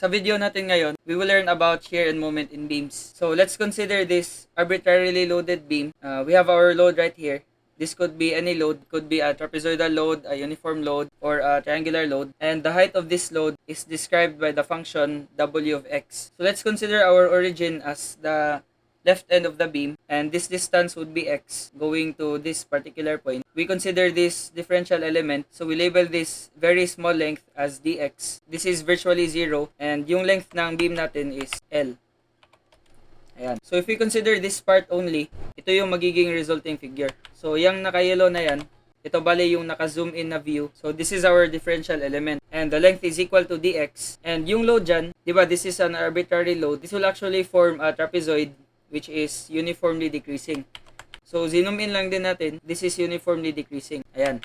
Sa video natin ngayon, we will learn about shear and moment in beams. So let's consider this arbitrarily loaded beam. We have our load right here. This could be any load, could be a trapezoidal load, a uniform load, or a triangular load. And the height of this load is described by the function w of x. So let's consider our origin as the left end of the beam, and this distance would be x going to this particular point. We consider this differential element, so we label this very small length as dx. This is virtually 0, and yung length ng beam natin is L. Ayan. So if we consider this part only, ito yung magiging resulting figure. So yung naka-yellow na yan, ito bali yung naka-zoom in na view. So this is our differential element. And the length is equal to dx. And yung load dyan, di ba, this is an arbitrary load. This will actually form a trapezoid which is uniformly decreasing. So zoom in lang din natin, this is uniformly decreasing. Ayan.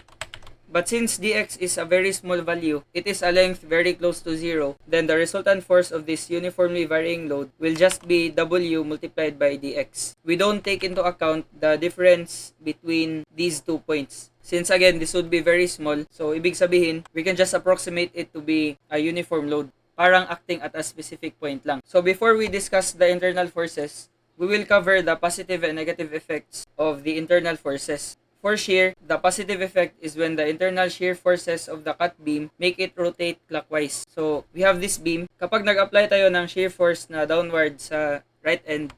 But since dx is a very small value, it is a length very close to 0, then the resultant force of this uniformly varying load will just be w multiplied by dx. We don't take into account the difference between these 2 points. Since again, this would be very small, so ibig sabihin, we can just approximate it to be a uniform load. Parang acting at a specific point lang. So before we discuss the internal forces, we will cover the positive and negative effects of the internal forces. For shear, the positive effect is when the internal shear forces of the cut beam make it rotate clockwise. So, we have this beam. Kapag nag-apply tayo ng shear force na downward sa right end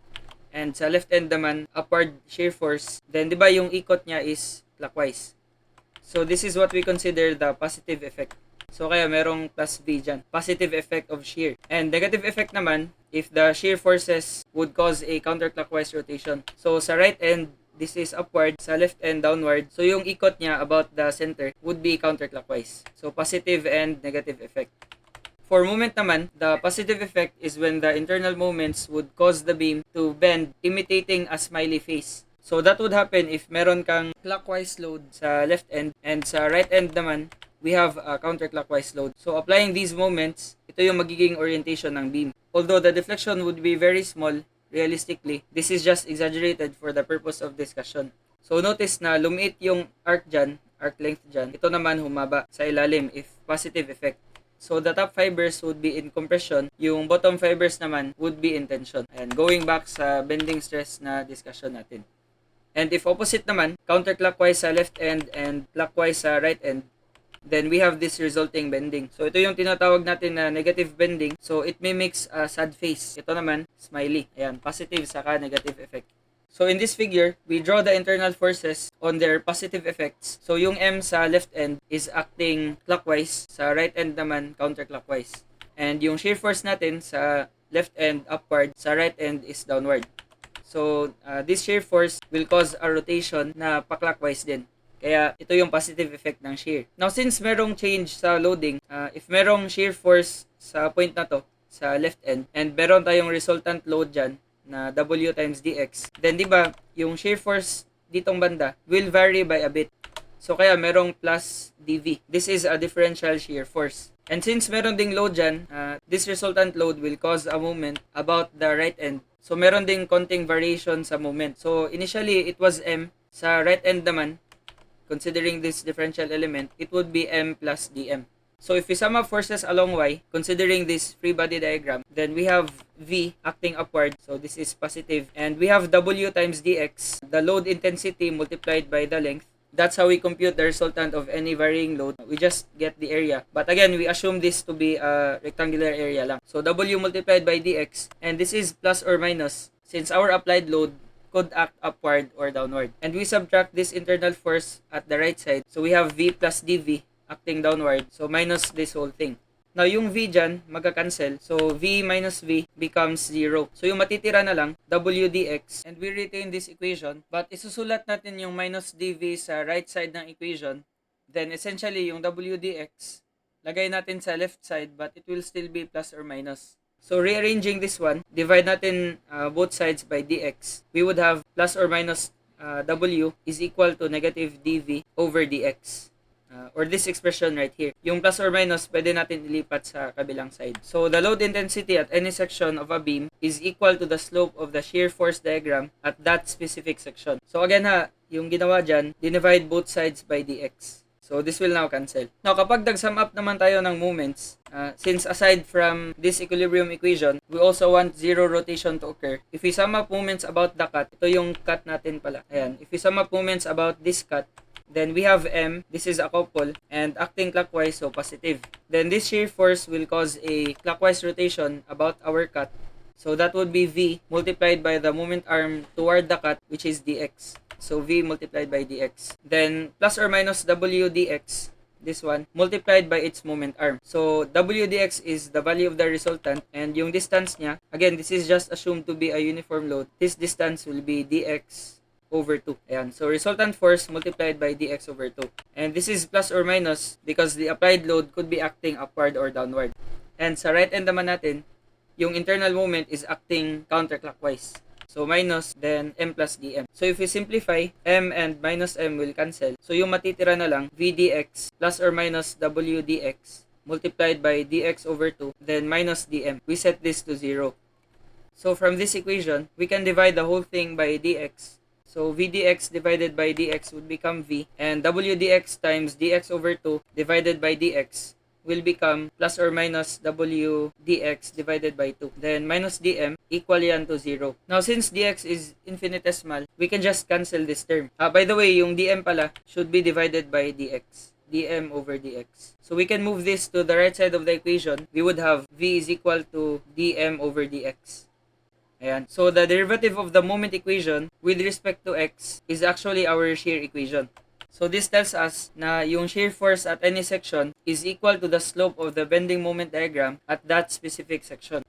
and sa left end naman upward shear force, then di ba yung ikot niya is clockwise. So, this is what we consider the positive effect. So, kaya merong plus V dyan. Positive effect of shear. And negative effect naman, if the shear forces would cause a counterclockwise rotation. So, sa right end, this is upward, sa left end downward. So yung ikot niya about the center would be counterclockwise. So positive and negative effect. For moment naman, the positive effect is when the internal moments would cause the beam to bend, imitating a smiley face. So that would happen if meron kang clockwise load sa left end, and sa right end naman, we have a counterclockwise load. So applying these moments, ito yung magiging orientation ng beam. Although the deflection would be very small, realistically, this is just exaggerated for the purpose of discussion. So notice na lumiit yung arc dyan, arc length dyan. Ito naman humaba sa ilalim if positive effect. So the top fibers would be in compression, yung bottom fibers naman would be in tension. And going back sa bending stress na discussion natin. And if opposite naman, counterclockwise sa left end and clockwise sa right end, then we have this resulting bending. So ito yung tinatawag natin na negative bending. So it mimics a sad face. Ito naman, smiley. Ayan, positive saka negative effect. So in this figure, we draw the internal forces on their positive effects. So yung M sa left end is acting clockwise, sa right end naman counterclockwise. And yung shear force natin sa left end upward, sa right end is downward. So this shear force will cause a rotation na pa-clockwise din. Kaya ito yung positive effect ng shear. Now since merong change sa loading, if merong shear force sa point na to, sa left end, and meron tayong resultant load dyan na W times dx, then di ba yung shear force ditong banda will vary by a bit. So kaya merong plus dv. This is a differential shear force. And since meron ding load dyan, this resultant load will cause a moment about the right end. So meron ding konting variation sa moment. So initially it was M. Sa right end naman, considering this differential element, it would be M plus dm. So if we sum up forces along y, considering this free body diagram, then we have V acting upward, so this is positive, and we have W times dx, the load intensity multiplied by the length. That's how we compute the resultant of any varying load. We just get the area. But again, we assume this to be a rectangular area lang. So W multiplied by dx, and this is plus or minus, since our applied load could act upward or downward. And we subtract this internal force at the right side. So we have V plus dV acting downward. So minus this whole thing. Now yung V dyan, magka-cancel. So V minus V becomes 0. So yung matitira na lang, W dx. And we retain this equation. But isusulat natin yung minus dV sa right side ng equation. Then essentially yung W dx, lagay natin sa left side, but it will still be plus or minus. So rearranging this one, divide natin both sides by dx. We would have plus or minus w is equal to negative dv over dx. Or this expression right here. Yung plus or minus, pwede natin ilipat sa kabilang side. So the load intensity at any section of a beam is equal to the slope of the shear force diagram at that specific section. So again ha, yung ginawa dyan, dinivide both sides by dx. So this will now cancel. Now kapag nag-sum up naman tayo ng moments, since aside from this equilibrium equation, we also want zero rotation to occur. If we sum up moments about the cut, ito yung cut natin pala. Ayan. If we sum up moments about this cut, then we have M, this is a couple, and acting clockwise, so positive. Then this shear force will cause a clockwise rotation about our cut. So that would be V multiplied by the moment arm toward the cut, which is dx. So V multiplied by dx. Then plus or minus W dx, this one, multiplied by its moment arm. So W dx is the value of the resultant, and yung distance niya, again, this is just assumed to be a uniform load. This distance will be dx over 2. Ayan. So resultant force multiplied by dx over 2. And this is plus or minus because the applied load could be acting upward or downward. And sa right end naman natin, yung internal moment is acting counterclockwise. So minus, then M plus dm. So if we simplify, M and minus M will cancel. So yung matitira na lang, V dx plus or minus W dx multiplied by dx over 2, then minus dm. We set this to 0. So from this equation, we can divide the whole thing by dx. So V dx divided by dx would become V, and W dx times dx over 2 divided by dx will become plus or minus W dx divided by 2. Then minus dm equal yan to 0. Now since dx is infinitesimal, we can just cancel this term. By the way, yung dm pala should be divided by dx. dm over dx. So we can move this to the right side of the equation. We would have V is equal to dm over dx. Ayan. So the derivative of the moment equation with respect to x is actually our shear equation. So this tells us na yung shear force at any section is equal to the slope of the bending moment diagram at that specific section.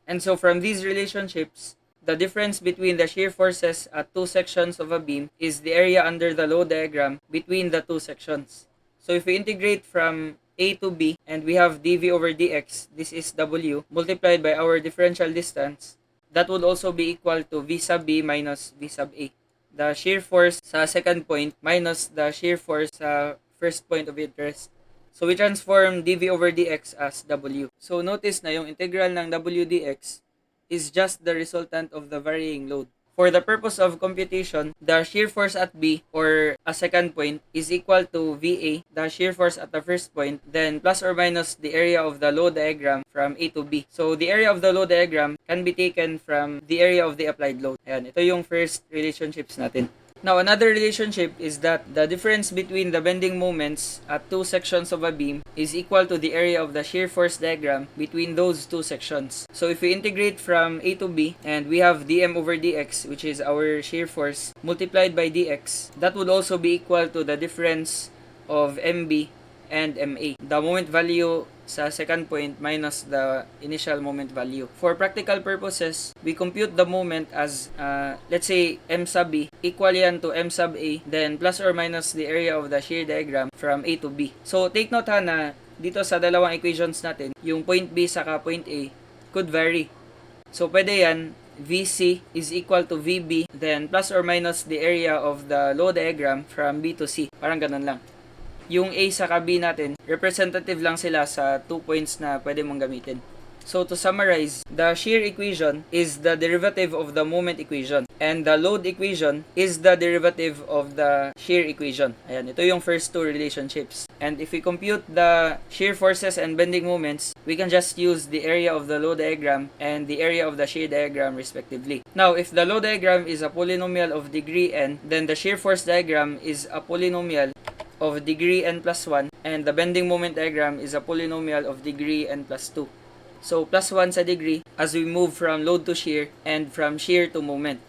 And so from these relationships, the difference between the shear forces at two sections of a beam is the area under the load diagram between the two sections. So if we integrate from A to B and we have dV over dx, this is W, multiplied by our differential distance, that would also be equal to V sub B minus V sub A. The shear force sa second point minus the shear force sa first point of interest. So we transform dV over dx as W. So notice na yung integral ng W dx is just the resultant of the varying load. For the purpose of computation, the shear force at B, or a second point, is equal to VA, the shear force at the first point, then plus or minus the area of the load diagram from A to B. So the area of the load diagram can be taken from the area of the applied load. Ayan, ito yung first relationships natin. Now, another relationship is that the difference between the bending moments at two sections of a beam is equal to the area of the shear force diagram between those two sections. So, if we integrate from A to B and we have dm over dx, which is our shear force, multiplied by dx, that would also be equal to the difference of MB and MA. The moment value sa second point minus the initial moment value. For practical purposes, we compute the moment as, let's say, M sub B equal yan to M sub A, then plus or minus the area of the shear diagram from A to B. So, take note ha na dito sa dalawang equations natin, yung point B saka point A could vary. So, pwede yan, VC is equal to VB, then plus or minus the area of the load diagram from B to C. Parang ganun lang. Yung A saka B natin, representative lang sila sa 2 points na pwede mong gamitin. So to summarize, the shear equation is the derivative of the moment equation, and the load equation is the derivative of the shear equation. Ayan, ito yung first two relationships. And if we compute the shear forces and bending moments, we can just use the area of the load diagram and the area of the shear diagram respectively. Now, if the load diagram is a polynomial of degree n, then the shear force diagram is a polynomial of degree n plus 1, and the bending moment diagram is a polynomial of degree n plus 2. So, plus 1 sa degree as we move from load to shear and from shear to moment.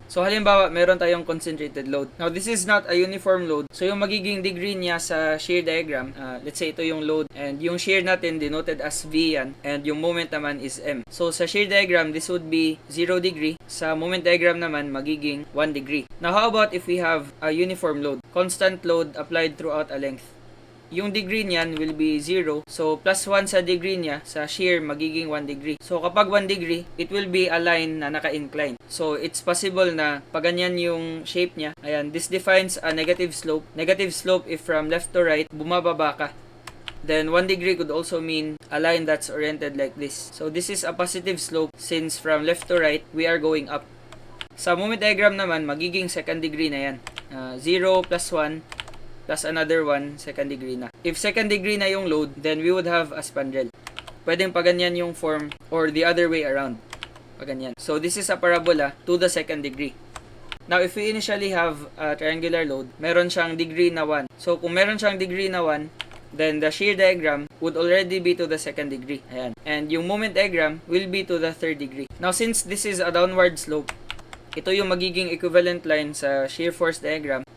So, halimbawa, meron tayong concentrated load. Now, this is not a uniform load. So, yung magiging degree niya sa shear diagram, let's say ito yung load, and yung shear natin denoted as V yan, and yung moment naman is M. So, sa shear diagram, this would be 0 degree. Sa moment diagram naman, magiging 1 degree. Now, how about if we have a uniform load? Constant load applied throughout a length. Yung degree niyan will be 0. So, plus 1 sa degree niya, sa shear, magiging 1 degree. So, kapag 1 degree, it will be a line na naka-incline. So, it's possible na pag ganyan yung shape niya. Ayan, this defines a negative slope. Negative slope if from left to right, bumababa ka. Then, 1 degree could also mean a line that's oriented like this. So, this is a positive slope since from left to right, we are going up. Sa moment diagram naman, magiging second degree na yan. 0 plus 1 plus another one, second degree na. If second degree na yung load, then we would have a spandrel. Pwedeng paganyan yung form or the other way around. Paganyan. So this is a parabola to the second degree. Now, if we initially have a triangular load, meron siyang degree na 1. So, kung meron siyang degree na 1, then the shear diagram would already be to the second degree. Ayan. And yung moment diagram will be to the third degree. Now, since this is a downward slope, ito yung magiging equivalent line sa shear force diagram.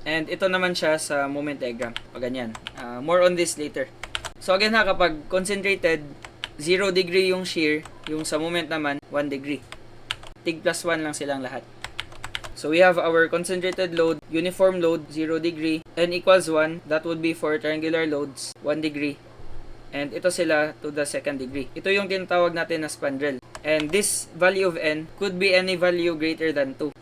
And ito naman siya sa moment diagram. O ganyan. More on this later. So, again ha, kapag concentrated, 0 degree yung shear, yung sa moment naman, 1 degree. Tig plus 1 lang silang lahat. So we have our concentrated load, uniform load, 0 degree, n equals 1. That would be for triangular loads, 1 degree. And ito sila to the second degree. Ito yung tinatawag natin na spandrel. And this value of n could be any value greater than 2.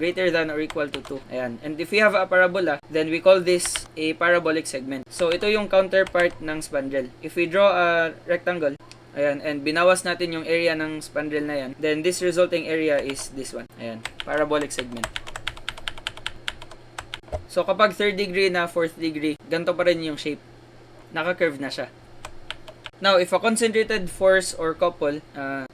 Greater than or equal to 2. Ayan. And if we have a parabola, then we call this a parabolic segment. So ito yung counterpart ng spandrel. If we draw a rectangle, ayan, and binawas natin yung area ng spandrel na yan, then this resulting area is this one. Ayan, parabolic segment. So kapag third degree na fourth degree, ganito pa rin yung shape. Naka-curve na siya. Now, if a concentrated force or couple,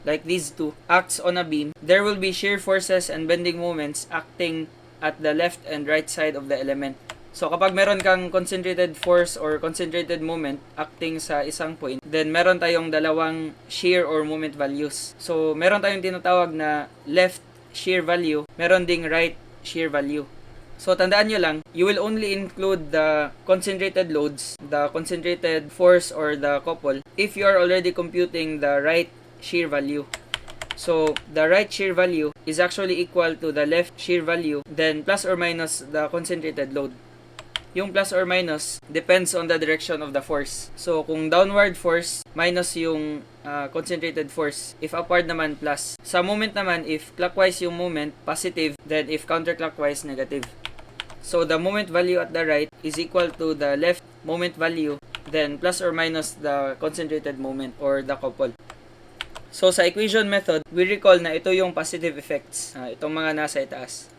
like these two, acts on a beam, there will be shear forces and bending moments acting at the left and right side of the element. So, kapag meron kang concentrated force or concentrated moment acting sa isang point, then meron tayong dalawang shear or moment values. So, meron tayong tinatawag na left shear value, meron ding right shear value. So, tandaan nyo lang, you will only include the concentrated loads, the concentrated force or the couple, if you are already computing the right shear value. So, the right shear value is actually equal to the left shear value, then plus or minus the concentrated load. Yung plus or minus depends on the direction of the force. So, kung downward force, minus yung concentrated force. If upward naman, plus. Sa moment naman, if clockwise yung moment, positive. Then, if counterclockwise, negative. So, the moment value at the right is equal to the left moment value. Then, plus or minus the concentrated moment or the couple. So, sa equation method, we recall na ito yung positive effects. Itong mga nasa itaas.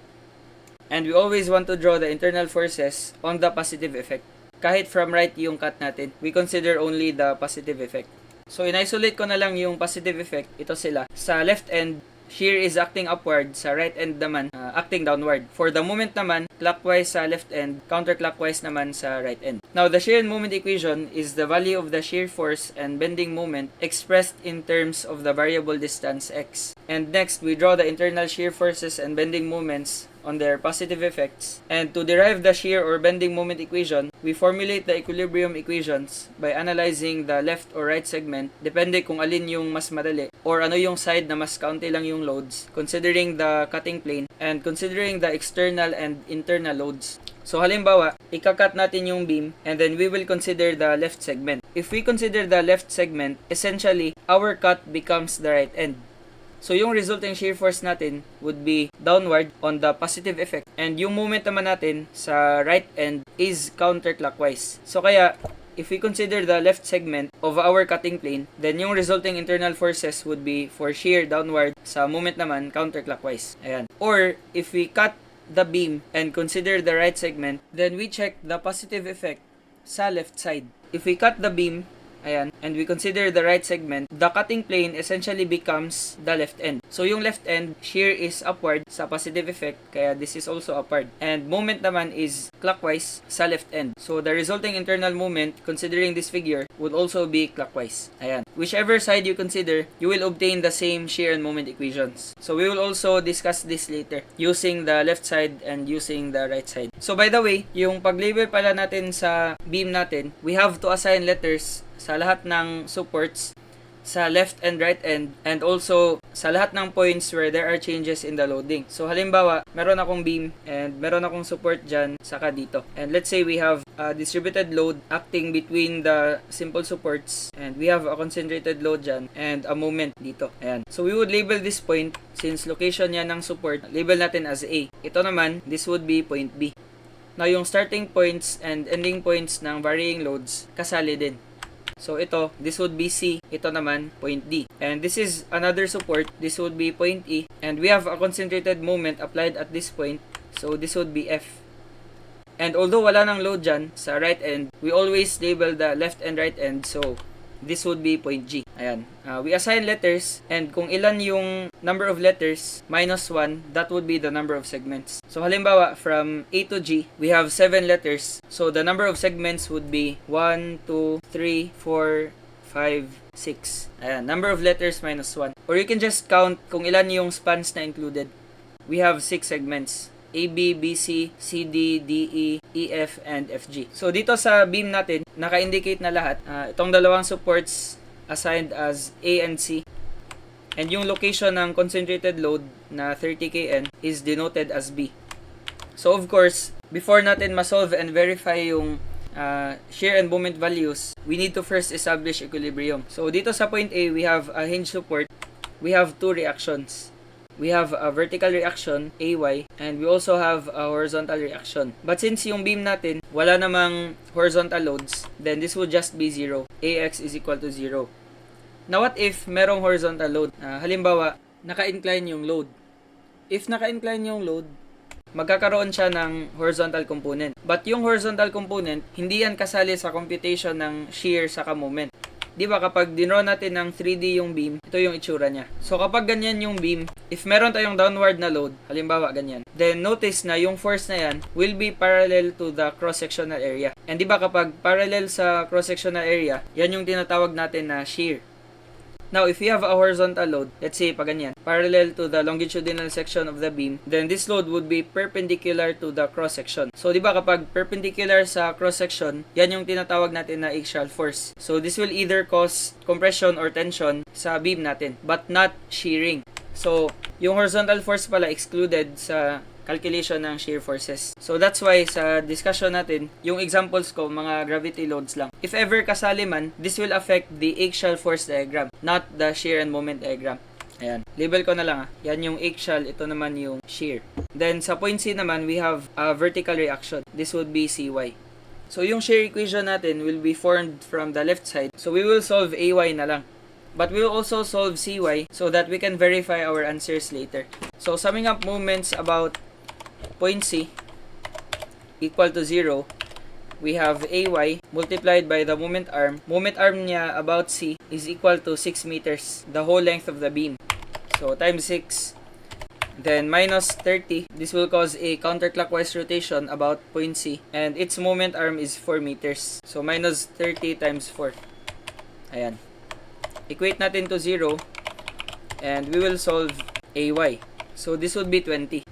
And we always want to draw the internal forces on the positive effect. Kahit from right yung cut natin, we consider only the positive effect. So, in-isolate ko na lang yung positive effect. Ito sila. Sa left end, shear is acting upward. Sa right end naman, acting downward. For the moment naman, clockwise sa left end, counterclockwise naman sa right end. Now, the shear and moment equation is the value of the shear force and bending moment expressed in terms of the variable distance x. And next, we draw the internal shear forces and bending moments on their positive effects. And to derive the shear or bending moment equation, we formulate the equilibrium equations by analyzing the left or right segment, depende kung alin yung mas madali, or ano yung side na mas kaunti lang yung loads, considering the cutting plane, and considering the external and internal loads. So halimbawa, ikakat natin yung beam, and then we will consider the left segment. If we consider the left segment, essentially, our cut becomes the right end. So, yung resulting shear force natin would be downward on the positive effect. And yung moment naman natin sa right end is counterclockwise. So, kaya, if we consider the left segment of our cutting plane, then yung resulting internal forces would be for shear downward, sa moment naman counterclockwise. Ayan. Or, if we cut the beam and consider the right segment, then we check the positive effect sa left side. If we cut the beam, ayan, and we consider the right segment, the cutting plane essentially becomes the left end. So, yung left end, shear is upward sa positive effect, kaya this is also upward. And moment naman is clockwise sa left end. So, the resulting internal moment, considering this figure, would also be clockwise. Ayan. Whichever side you consider, you will obtain the same shear and moment equations. So, we will also discuss this later, using the left side and using the right side. So, by the way, yung pag-label pala natin sa beam natin, we have to assign letters sa lahat ng supports sa left and right end, and also sa lahat ng points where there are changes in the loading. So halimbawa, meron akong beam and meron akong support dyan saka dito. And let's say we have a distributed load acting between the simple supports, and we have a concentrated load dyan and a moment dito. Ayan. So we would label this point, since location yan ng support, label natin as A. Ito naman, this would be point B. Now yung starting points and ending points ng varying loads, kasali din. So ito, this would be C. Ito naman, point D. And this is another support. This would be point E. And we have a concentrated moment applied at this point. So this would be F. And although wala nang load dyan sa right end, we always label the left and right end. So, this would be point G. Ayan. We assign letters, and kung ilan yung number of letters minus 1, that would be the number of segments. So halimbawa, from A to G, we have 7 letters. So the number of segments would be 1, 2, 3, 4, 5, 6. Ayan. Number of letters minus 1. Or you can just count kung ilan yung spans na included. We have 6 segments. A, B, B, C, C, D, D, E, E, F, and F, G. So, dito sa beam natin, naka-indicate na lahat. Itong dalawang supports assigned as A and C. And yung location ng concentrated load na 30 kN is denoted as B. So, of course, before natin ma-solve and verify yung shear and moment values, we need to first establish equilibrium. So, dito sa point A, we have a hinge support. We have 2 reactions. We have a vertical reaction, AY, and we also have a horizontal reaction. But since yung beam natin, wala namang horizontal loads, then this would just be 0. AX is equal to 0. Now, what if merong horizontal load? Halimbawa, naka-incline yung load. If naka-incline yung load, magkakaroon siya ng horizontal component. But yung horizontal component, hindi yan kasali sa computation ng shear saka moment. Di ba kapag dinraw natin ng 3D yung beam, ito yung itsura niya. So kapag ganyan yung beam, if meron tayong downward na load, halimbawa ganyan, then notice na yung force na yan will be parallel to the cross-sectional area. And di ba kapag parallel sa cross-sectional area, yan yung tinatawag natin na shear. Now, if we have a horizontal load, let's say pa ganyan, parallel to the longitudinal section of the beam, then this load would be perpendicular to the cross-section. So, di ba kapag perpendicular sa cross-section, yan yung tinatawag natin na axial force. So, this will either cause compression or tension sa beam natin, but not shearing. So, yung horizontal force pala excluded sa calculation ng shear forces. So that's why sa discussion natin, yung examples ko, mga gravity loads lang. If ever kasali man, this will affect the axial force diagram, not the shear and moment diagram. Ayan. Label ko na lang Yan yung axial, ito naman yung shear. Then sa point C naman, we have a vertical reaction. This would be CY. So yung shear equation natin will be formed from the left side. So we will solve AY na lang. But we will also solve CY so that we can verify our answers later. So summing up moments about point C equal to 0, we have AY multiplied by the moment arm. Moment arm niya about C is equal to 6 meters, the whole length of the beam. So times 6, then minus 30. This will cause a counterclockwise rotation about point C, and its moment arm is 4 meters. So minus 30 times 4. Ayan. Equate natin to 0, and we will solve AY. So this would be 20.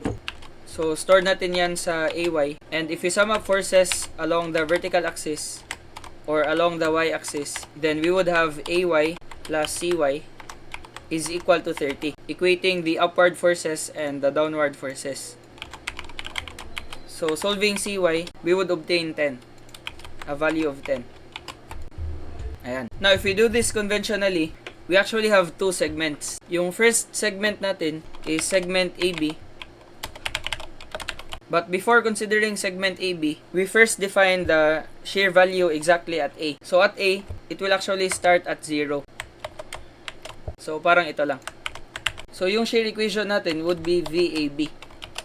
So, store natin yan sa AY. And if we sum up forces along the vertical axis or along the y-axis, then we would have AY plus CY is equal to 30, equating the upward forces and the downward forces. So, solving CY, we would obtain 10, a value of 10. Ayan. Now, if we do this conventionally, we actually have 2 segments. Yung first segment natin is segment AB. But before considering segment AB, we first define the shear value exactly at A. So at A, it will actually start at 0. So parang ito lang. So yung shear equation natin would be VAB.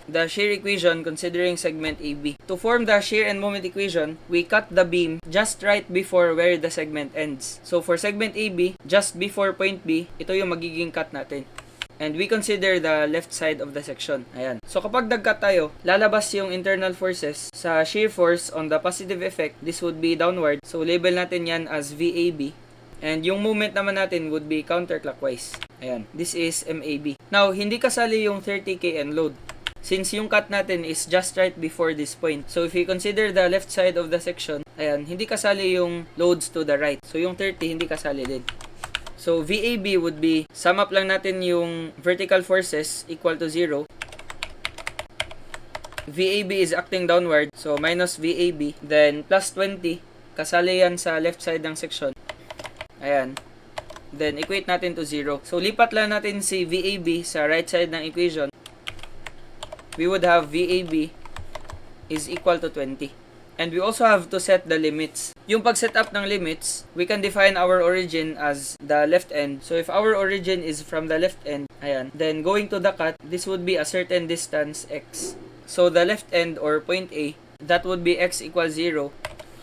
The shear equation considering segment AB. To form the shear and moment equation, we cut the beam just right before where the segment ends. So for segment AB, just before point B, ito yung magiging cut natin. And we consider the left side of the section. Ayan. So kapag nag-cut tayo, lalabas yung internal forces. Sa shear force on the positive effect, this would be downward. So label natin yan as VAB. And yung movement naman natin would be counterclockwise. Ayan. This is MAB. Now, hindi kasali yung 30 kN load. Since yung cut natin is just right before this point. So if you consider the left side of the section, ayan, hindi kasali yung loads to the right. So yung 30, hindi kasali din. So, VAB would be, sum up lang natin yung vertical forces equal to 0. VAB is acting downward, so minus VAB. Then, plus 20, kasali yan sa left side ng section. Ayan. Then, equate natin to 0. So, lipat lang natin si VAB sa right side ng equation. We would have VAB is equal to 20. And we also have to set the limits. Yung pag-set up ng limits, we can define our origin as the left end. So if our origin is from the left end, ayan, then going to the cut, this would be a certain distance x. So the left end or point A, that would be x equals 0.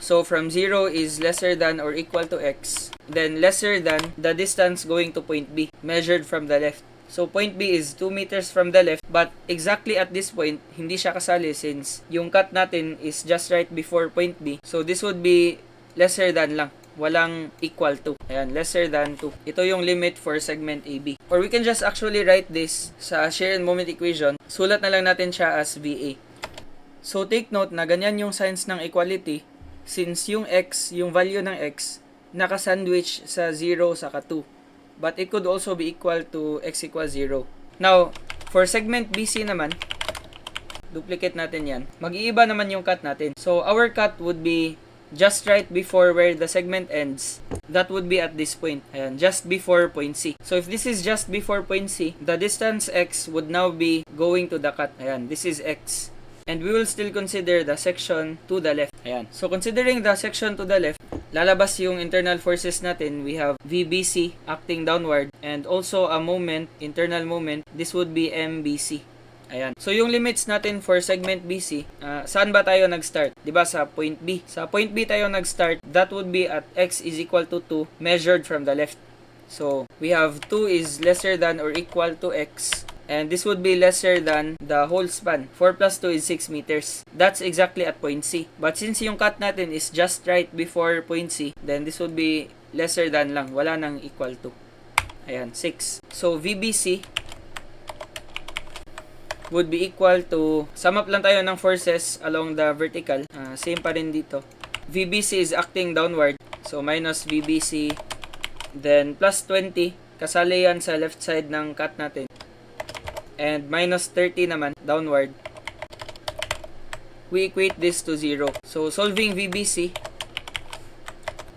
So from 0 is lesser than or equal to x, then lesser than the distance going to point B, measured from the left. So point B is 2 meters from the left, but exactly at this point, hindi siya kasali since yung cut natin is just right before point B. So this would be lesser than lang. Walang equal to. Ayan, lesser than 2. Ito yung limit for segment AB. Or we can just actually write this sa shear and moment equation. Sulat na lang natin siya as VA. So take note na ganyan yung signs ng equality since yung x, yung value ng x, naka-sandwich sa 0 saka 2. But it could also be equal to x equals 0. Now, for segment BC naman, duplicate natin yan. Mag-iiba naman yung cut natin. So our cut would be just right before where the segment ends. That would be at this point. Ayan, just before point C. So if this is just before point C, the distance x would now be going to the cut. Ayan, this is x. And we will still consider the section to the left. Ayan. So considering the section to the left, lalabas yung internal forces natin. We have VBC acting downward and also a moment, internal moment. This would be MBC. Ayan. So yung limits natin for segment BC, saan ba tayo nag-start? 'Di ba sa point B? Sa point B tayo nag-start. That would be at x is equal to 2 measured from the left. So we have 2 is lesser than or equal to x. And this would be lesser than the whole span. 4 plus 2 is 6 meters. That's exactly at point C. But since yung cut natin is just right before point C, then this would be lesser than lang. Wala nang equal to. Ayan, 6. So VBC would be equal to, sum up lang tayo ng forces along the vertical. Same pa rin dito. VBC is acting downward. So minus VBC. Then plus 20. Kasali yan sa left side ng cut natin. And minus 30 naman, downward. We equate this to 0. So, solving VBC,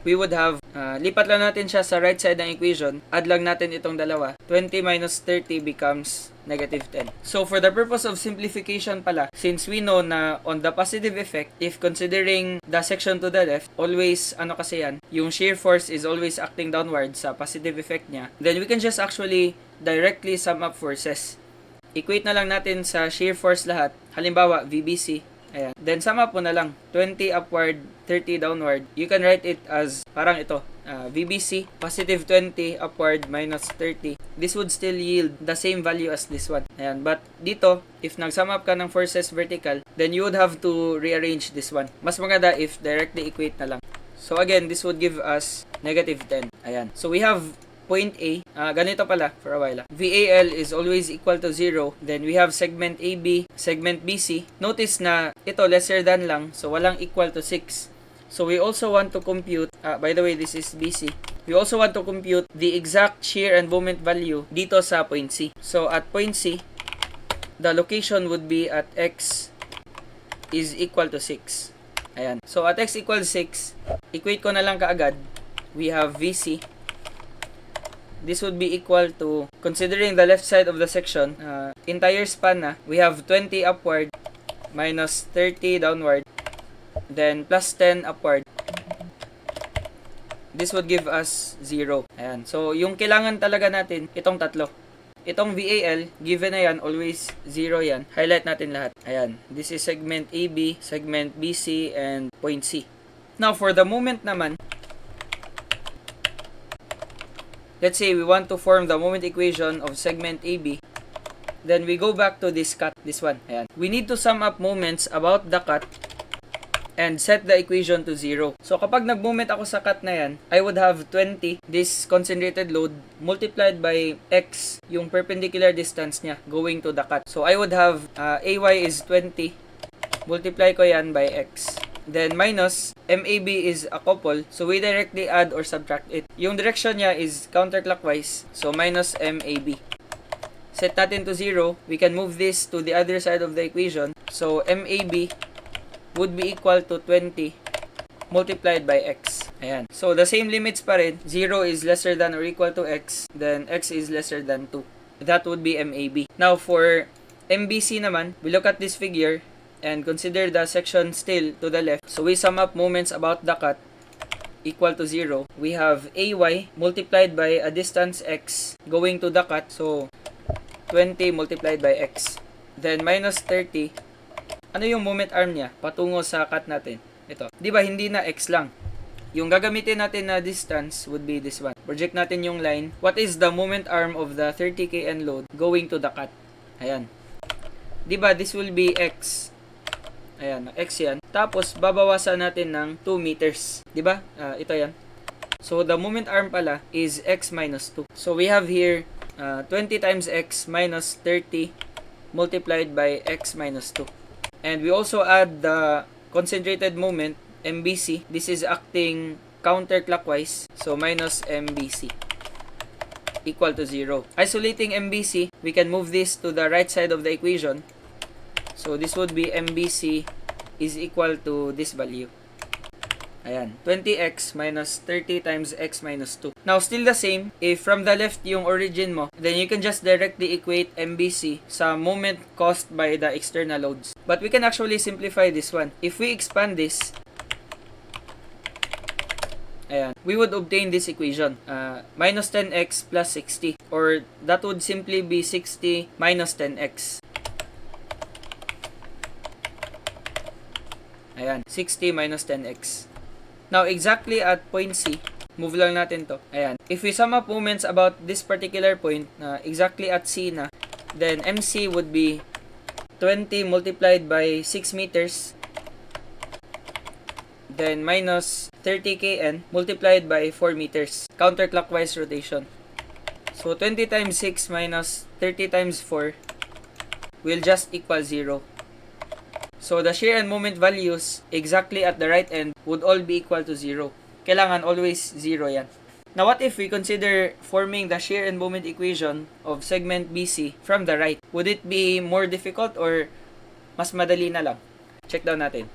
we would have, lipat lang natin siya sa right side ng equation. Add lang natin itong dalawa. 20 minus 30 becomes negative 10. So, for the purpose of simplification pala, since we know na on the positive effect, if considering the section to the left, always, ano kasi yan, yung shear force is always acting downward sa positive effect niya, then we can just actually directly sum up forces. Equate na lang natin sa shear force lahat. Halimbawa, VBC. Ayan. Then, sum up mo na lang. 20 upward, 30 downward. You can write it as, parang ito. VBC, positive 20 upward, minus 30. This would still yield the same value as this one. Ayan. But, dito, if nag-sum up ka ng forces vertical, then you would have to rearrange this one. Mas maganda if directly equate na lang. So, again, this would give us negative 10. Ayan. So, we have point A, ganito pala for a while. VAL is always equal to 0. Then we have segment AB, segment BC. Notice na ito lesser than lang, so walang equal to 6. So we also want to compute, by the way, this is BC. We also want to compute the exact shear and moment value dito sa point C. So at point C, the location would be at x is equal to 6. Ayan. So at x equals 6, equate ko na lang kaagad. We have VC. This would be equal to, considering the left side of the section, entire span na, we have 20 upward, minus 30 downward, then plus 10 upward. This would give us 0. Ayan. So, yung kailangan talaga natin, itong tatlo. Itong VAL, given na yan, always 0 yan. Highlight natin lahat. Ayan. This is segment AB, segment BC, and point C. Now, for the moment naman, let's say we want to form the moment equation of segment AB. Then we go back to this cut, this one. Ayan. We need to sum up moments about the cut and set the equation to 0. So kapag nag-moment ako sa cut na yan, I would have 20, this concentrated load, multiplied by x, yung perpendicular distance niya going to the cut. So I would have AY is 20, multiply ko yan by x. Then minus, MAB is a couple, so we directly add or subtract it. Yung direction niya is counterclockwise, so minus MAB. Set natin to 0, we can move this to the other side of the equation. So MAB would be equal to 20 multiplied by x. Ayan. So the same limits pa rin, 0 is lesser than or equal to x, then x is lesser than 2. That would be MAB. Now for MBC naman, we look at this figure, and consider the section still to the left. So we sum up moments about the cut equal to 0. We have AY multiplied by a distance x going to the cut. So 20 multiplied by x. Then minus 30 Ano yung moment arm niya patungo sa cut natin? Ito. Di ba hindi na x lang? Yung gagamitin natin na distance would be this one. Project natin yung line. What is the moment arm of the 30 kN load going to the cut? Ayan. Di ba this will be x. Ayan, x yan. Tapos babawasan natin ng 2 meters. Di ba? Ito yan. So the moment arm pala is x minus 2. So we have here 20 times x minus 30 multiplied by x minus 2. And we also add the concentrated moment, MBC. This is acting counterclockwise. So minus MBC equal to 0. Isolating MBC, we can move this to the right side of the equation. So this would be MBC is equal to this value. Ayan, 20x minus 30 times x minus 2. Now, still the same. If from the left yung origin mo, then you can just directly equate MBC sa moment caused by the external loads. But we can actually simplify this one. If we expand this, ayan, we would obtain this equation. Minus 10x plus 60. Or that would simply be 60 minus 10x. Ayan, 60 minus 10x. Now, exactly at point C, move lang natin to. Ayan. If we sum up moments about this particular point, exactly at C na, then MC would be 20 multiplied by 6 meters, then minus 30 kN multiplied by 4 meters, counterclockwise rotation. So, 20 times 6 minus 30 times 4 will just equal 0. So, the shear and moment values exactly at the right end would all be equal to 0. Kailangan always 0 yan. Now, what if we consider forming the shear and moment equation of segment BC from the right? Would it be more difficult or mas madali na lang? Check down natin.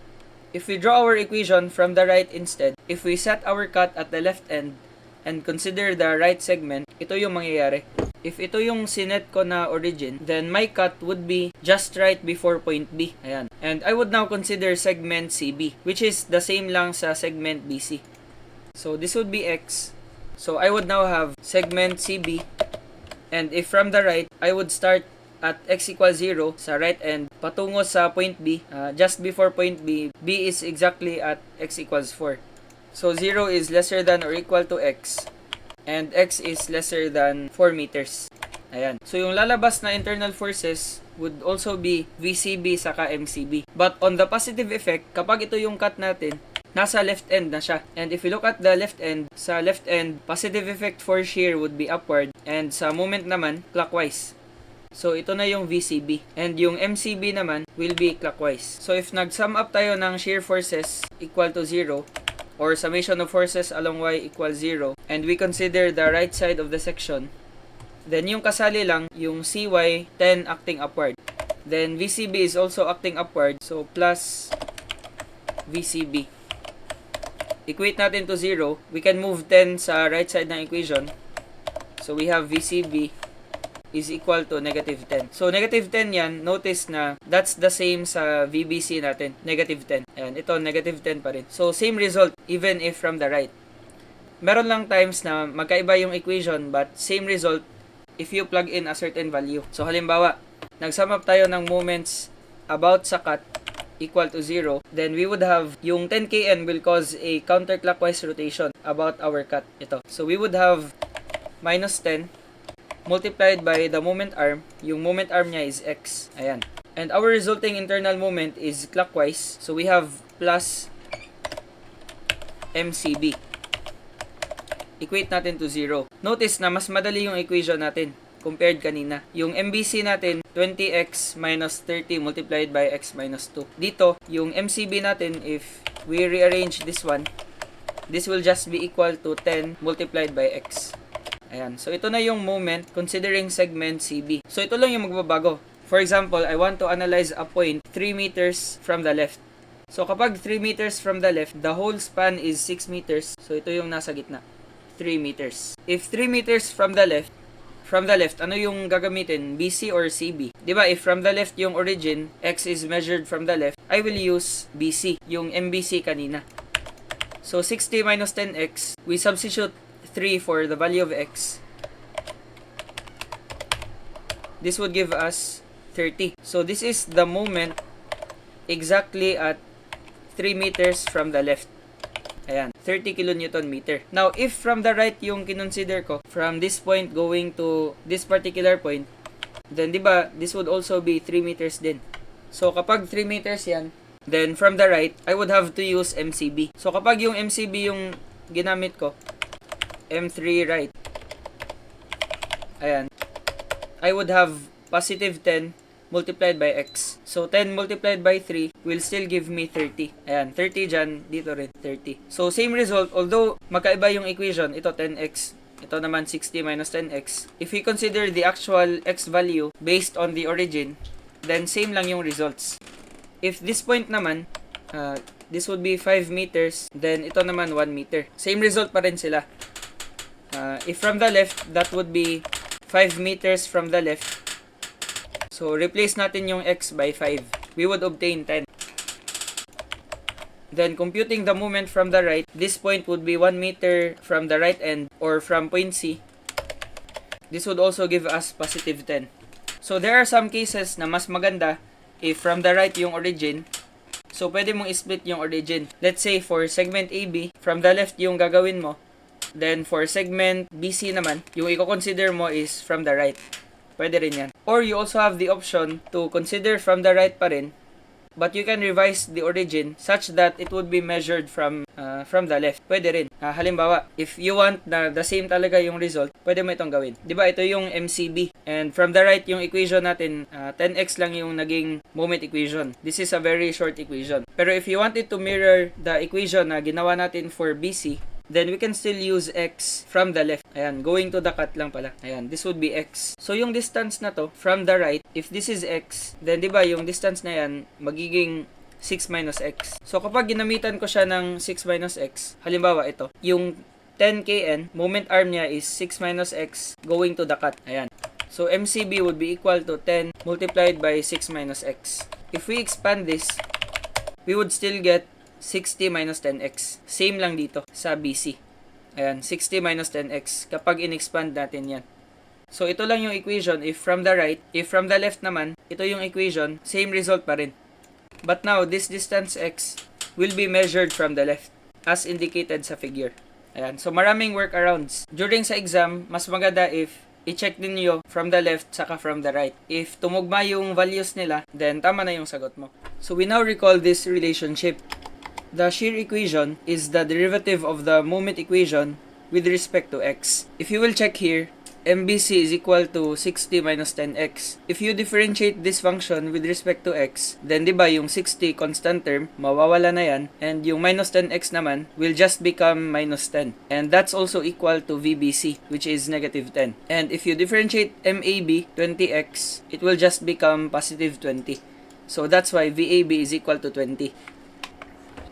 If we draw our equation from the right instead, if we set our cut at the left end and consider the right segment, ito yung mangyayari. If ito yung sinet ko na origin, then my cut would be just right before point B. Ayan. And I would now consider segment CB, which is the same lang sa segment BC. So this would be X. So I would now have segment CB. And if from the right, I would start at X equals 0 sa right end, patungo sa point B. Just before point B, B is exactly at X equals 4. So 0 is lesser than or equal to X. And x is lesser than 4 meters. Ayan. So, yung lalabas na internal forces would also be VCB saka MCB. But on the positive effect, kapag ito yung cut natin, nasa left end na siya. And if you look at the left end, sa left end, positive effect for shear would be upward. And sa moment naman, clockwise. So, ito na yung VCB. And yung MCB naman will be clockwise. So, if nag-sum up tayo ng shear forces equal to 0, or summation of forces along y equals 0, and we consider the right side of the section, then yung kasali lang, yung CY 10 acting upward. Then VCB is also acting upward, so plus VCB. Equate natin to 0, we can move 10 sa right side ng equation. So we have VCB is equal to negative 10. So, negative 10 yan, notice na that's the same sa VBC natin, negative 10. Ayan, ito, negative 10 pa rin. So, same result, even if from the right. Meron lang times na magkaiba yung equation, but same result if you plug in a certain value. So, halimbawa, nag-sum up tayo ng moments about sa cut equal to 0, then we would have yung 10 kN will cause a counterclockwise rotation about our cut. Ito. So, we would have minus 10 multiplied by the moment arm. Yung moment arm niya is x. Ayan. And our resulting internal moment is clockwise. So we have plus MCB. Equate natin to 0. Notice na mas madali yung equation natin compared kanina. Yung MBC natin, 20x minus 30 multiplied by x minus 2. Dito, yung MCB natin, if we rearrange this one, this will just be equal to 10 multiplied by x. Ayan. So, ito na yung moment considering segment CB. So, ito lang yung magbabago. For example, I want to analyze a point 3 meters from the left. So, kapag 3 meters from the left, the whole span is 6 meters. So, ito yung nasa gitna. 3 meters. If 3 meters from the left, ano yung gagamitin? BC or CB? Diba, if from the left yung origin, x is measured from the left, I will use BC, yung MBC kanina. So, 60 minus 10x, we substitute 3 for the value of x. This would give us 30. So, this is the moment exactly at 3 meters from the left. Ayan, 30 kilonewton meter. Now, if from the right yung kinonsider ko, from this point going to this particular point, then di ba, this would also be 3 meters din. So, kapag 3 meters yan, then from the right, I would have to use MCB. So, kapag yung MCB yung ginamit ko, M3 right, ayan, I would have positive 10 multiplied by x. So, 10 multiplied by 3 will still give me 30. Ayan, 30 dyan, dito rin, 30. So, same result, although magkaiba yung equation, ito 10x, ito naman 60 minus 10x. If we consider the actual x value based on the origin, then same lang yung results. If this point naman, this would be 5 meters, then ito naman 1 meter. Same result pa rin sila. If from the left, that would be 5 meters from the left. So, replace natin yung x by 5. We would obtain 10. Then, computing the moment from the right, this point would be 1 meter from the right end or from point C. This would also give us positive 10. So, there are some cases na mas maganda if from the right yung origin. So, pwede mong split yung origin. Let's say, for segment AB, from the left yung gagawin mo. Then, for segment BC naman, yung i-consider mo is from the right. Pwede rin yan. Or you also have the option to consider from the right pa rin, but you can revise the origin such that it would be measured from the left. Pwede rin. Halimbawa, if you want na the same talaga yung result, pwede mo itong gawin. Diba, ito yung MCB. And from the right, yung equation natin, 10x lang yung naging moment equation. This is a very short equation. Pero if you wanted to mirror the equation na ginawa natin for BC, then we can still use x from the left. Ayan, going to the cut lang pala. Ayan, this would be x. So, yung distance na to, from the right, if this is x, then diba yung distance na yan, magiging 6 minus x. So, kapag ginamitan ko siya ng 6 minus x, halimbawa ito, yung 10 kn, moment arm niya is 6 minus x going to the cut. Ayan. So, MCB would be equal to 10 multiplied by 6 minus x. If we expand this, we would still get 60 minus 10x. Same lang dito sa BC. Ayan, 60 minus 10x kapag in-expand natin yan. So, ito lang yung equation if from the right. If from the left naman, ito yung equation, same result pa rin. But now, this distance x will be measured from the left as indicated sa figure. Ayan, so maraming workarounds. During sa exam, mas maganda if i-check din niyo from the left saka from the right. If tumugma yung values nila, then tama na yung sagot mo. So, we now recall this relationship. The shear equation is the derivative of the moment equation with respect to x. If you will check here, MBC is equal to 60 minus 10x. If you differentiate this function with respect to x, then diba yung 60 constant term, mawawala na yan, and yung minus 10x naman will just become minus 10. And that's also equal to VBC, which is negative 10. And if you differentiate MAB, 20x, it will just become positive 20. So that's why VAB is equal to 20.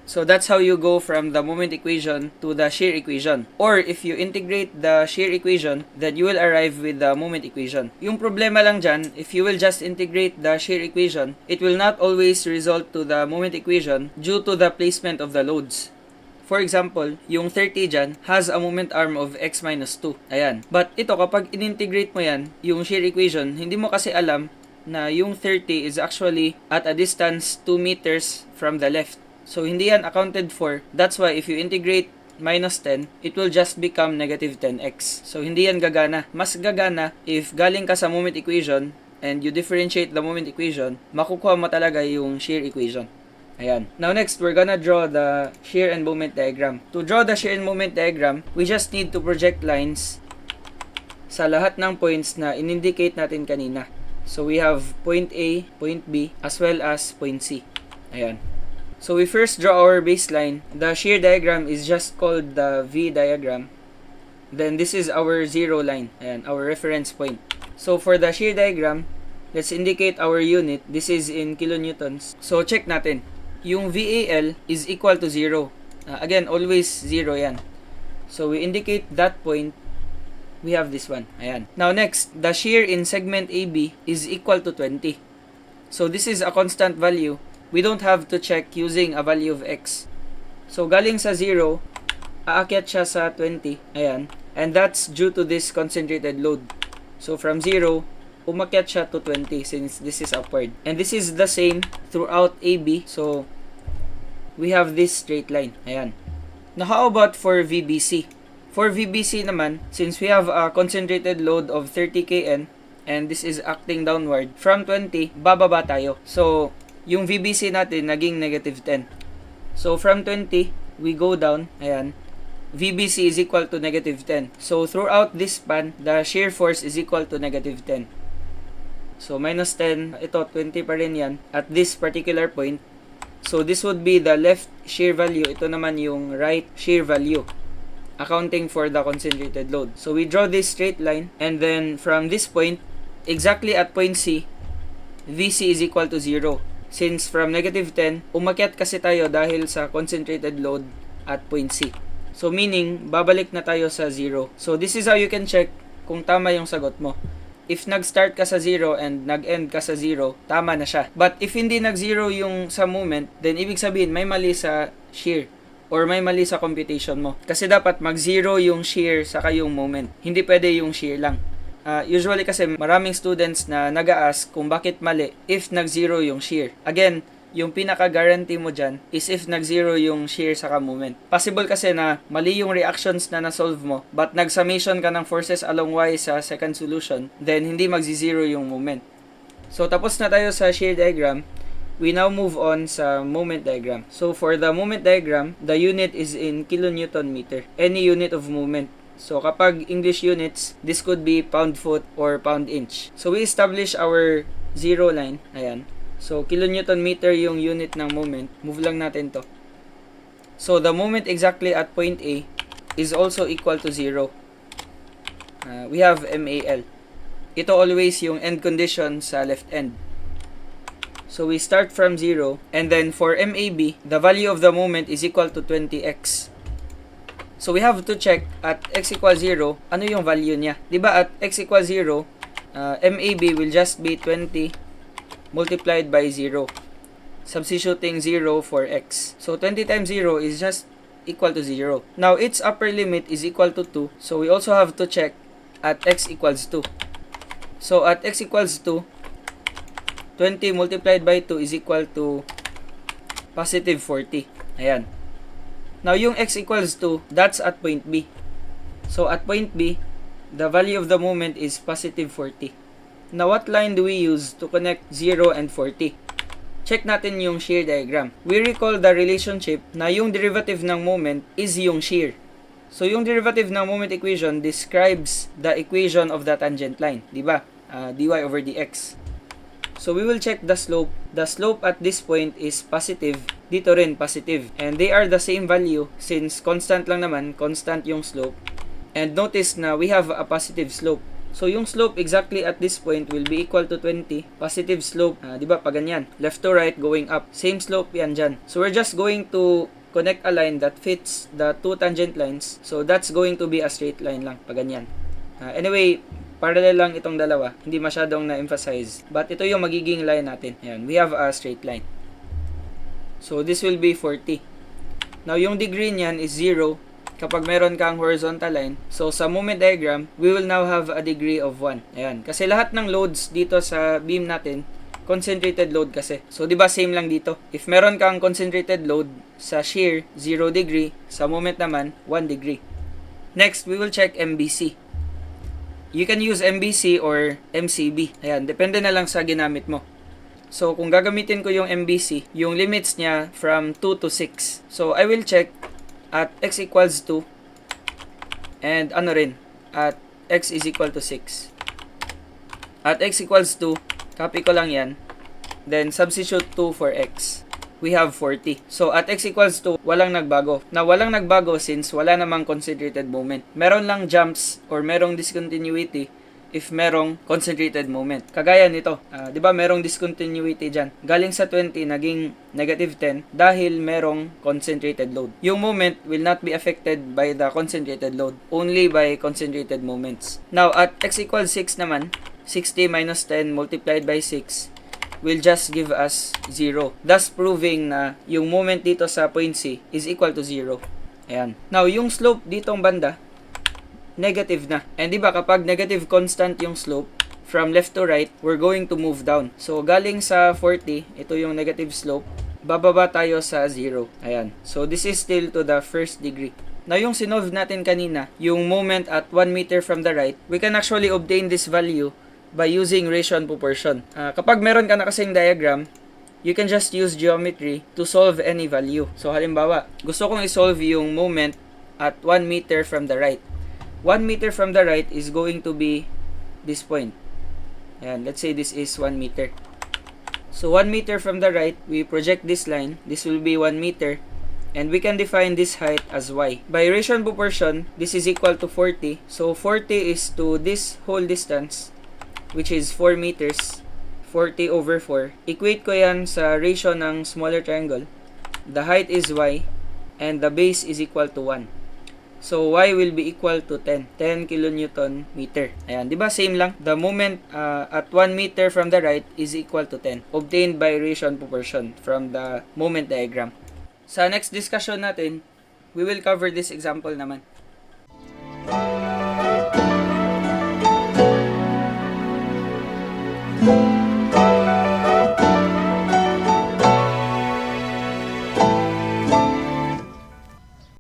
So that's how you go from the moment equation to the shear equation. Or if you integrate the shear equation, then you will arrive with the moment equation. Yung problema lang dyan, if you will just integrate the shear equation, it will not always result to the moment equation due to the placement of the loads. For example, yung 30 dyan has a moment arm of x minus 2. Ayan. But ito, kapag in-integrate mo yan, yung shear equation, hindi mo kasi alam na yung 30 is actually at a distance 2 meters from the left. So, hindi yan accounted for. That's why if you integrate minus 10, it will just become negative 10x. So, hindi yan gagana. Mas gagana if galing ka sa moment equation and you differentiate the moment equation, makukuha mo talaga yung shear equation. Ayan. Now, next, we're gonna draw the shear and moment diagram. To draw the shear and moment diagram, we just need to project lines sa lahat ng points na in-indicate natin kanina. So, we have point A, point B, as well as point C. Ayan. So, we first draw our baseline. The shear diagram is just called the V diagram. Then, this is our zero line. Ayan, our reference point. So, for the shear diagram, let's indicate our unit. This is in kilonewtons. So, check natin. Yung VAL is equal to 0. Again, always 0 yan. So, we indicate that point. We have this one. Ayan. Now, next, the shear in segment AB is equal to 20. So, this is a constant value. We don't have to check using a value of x. So, galing sa 0, aakyat siya sa 20. Ayan. And that's due to this concentrated load. So, from 0, umakyat siya to 20 since this is upward. And this is the same throughout AB. So, we have this straight line. Ayan. Now, how about for VBC? For VBC naman, since we have a concentrated load of 30 kN, and this is acting downward, from 20, bababa tayo. So, yung VBC natin, naging negative 10. So, from 20, we go down. Ayan. VBC is equal to negative 10. So, throughout this span, the shear force is equal to negative 10. So, minus 10, ito, 20 pa rin yan at this particular point. So, this would be the left shear value. Ito naman yung right shear value, accounting for the concentrated load. So, we draw this straight line, and then from this point, exactly at point C, VC is equal to 0. Since from negative 10, umakyat kasi tayo dahil sa concentrated load at point C. So, meaning, babalik na tayo sa 0. So, this is how you can check kung tama yung sagot mo. If nag-start ka sa 0 and nag-end ka sa 0, tama na siya. But if hindi nag-0 yung sa moment, then ibig sabihin may mali sa shear or may mali sa computation mo. Kasi dapat mag-0 yung shear saka yung moment. Hindi pwede yung shear lang. Usually kasi maraming students na nag-a-ask kung bakit mali if nag-0 yung shear. Again, yung pinaka-guarantee mo dyan is if nag-0 yung shear saka moment. Possible kasi na mali yung reactions na na-solve mo, but nag-summation ka ng forces along Y sa second solution, then hindi mag-0 yung moment. So, tapos na tayo sa shear diagram. We now move on sa moment diagram. So, for the moment diagram, the unit is in kilonewton meter. Any unit of moment. So, kapag English units, this could be pound-foot or pound-inch. So, we establish our zero line. Ayan. So, kilonewton meter yung unit ng moment. Move lang natin to. So, the moment exactly at point A is also equal to 0. We have MAL. Ito always yung end condition sa left end. So, we start from 0. And then, for MAB, the value of the moment is equal to 20x. So, we have to check at x equals 0, ano yung value niya. Diba at x equals 0, MAB will just be 20 multiplied by 0. Substituting 0 for x. So, 20 times 0 is just equal to 0. Now, its upper limit is equal to 2. So, we also have to check at x equals 2. So, at x equals 2, 20 multiplied by 2 is equal to positive 40. Ayan. Now, yung x equals 2, that's at point B. So, at point B, the value of the moment is positive 40. Now, what line do we use to connect 0 and 40? Check natin yung shear diagram. We recall the relationship na yung derivative ng moment is yung shear. So, yung derivative ng moment equation describes the equation of the tangent line. Diba? dy over dx. So, we will check the slope. The slope at this point is positive. Dito rin, positive. And they are the same value since constant lang naman, constant yung slope. And notice na we have a positive slope. So, yung slope exactly at this point will be equal to 20. Positive slope, diba, pa ganyan. Left to right, going up. Same slope yan dyan. So, we're just going to connect a line that fits the two tangent lines. So, that's going to be a straight line lang, pa ganyan. Anyway, parallel lang itong dalawa. Hindi masyadong na-emphasize. But ito yung magiging line natin. Ayan, we have a straight line. So, this will be 40. Now, yung degree niyan is 0 kapag meron kang horizontal line. So, sa moment diagram, we will now have a degree of 1. Ayan. Kasi lahat ng loads dito sa beam natin, concentrated load kasi. So, di ba same lang dito? If meron kang concentrated load sa shear, 0 degree. Sa moment naman, 1 degree. Next, we will check MBC. You can use MBC or MCB. Ayan, depende na lang sa ginamit mo. So, kung gagamitin ko yung MBC, yung limits niya from 2 to 6. So, I will check at x equals 2 and ano rin, at x is equal to 6. At x equals 2, copy ko lang yan. Then, substitute 2 for x. We have 40. So, at x equals 2, walang nagbago. Na walang nagbago since wala namang concentrated moment. Meron lang jumps or merong discontinuity if merong concentrated moment. Kagaya nito, di ba merong discontinuity dyan. Galing sa 20, naging negative 10 dahil merong concentrated load. Yung moment will not be affected by the concentrated load, only by concentrated moments. Now, at x equals 6 naman, 60 minus 10 multiplied by 6 will just give us 0. Thus proving na yung moment dito sa point C is equal to 0. Ayan. Now, yung slope ditong banda, negative na. And diba kapag negative constant yung slope, from left to right, we're going to move down. So, galing sa 40, ito yung negative slope, bababa tayo sa 0. Ayan. So, this is still to the first degree. Now, yung sinolve natin kanina, yung moment at 1 meter from the right, we can actually obtain this value by using ratio and proportion. Kapag meron ka na kasing diagram, you can just use geometry to solve any value. So, halimbawa, gusto kong isolve yung moment at 1 meter from the right. 1 meter from the right is going to be this point. Ayan, let's say this is 1 meter. So 1 meter from the right, we project this line. This will be 1 meter. And we can define this height as y. By ratio and proportion, this is equal to 40. So 40 is to this whole distance, which is 4 meters. 40 over 4. Equate ko yan sa ratio ng smaller triangle. The height is y. And the base is equal to 1. So, y will be equal to 10 kilonewton meter. Ayan, di ba same lang? The moment at 1 meter from the right is equal to 10. Obtained by ratio and proportion from the moment diagram. Sa next discussion natin, we will cover this example naman.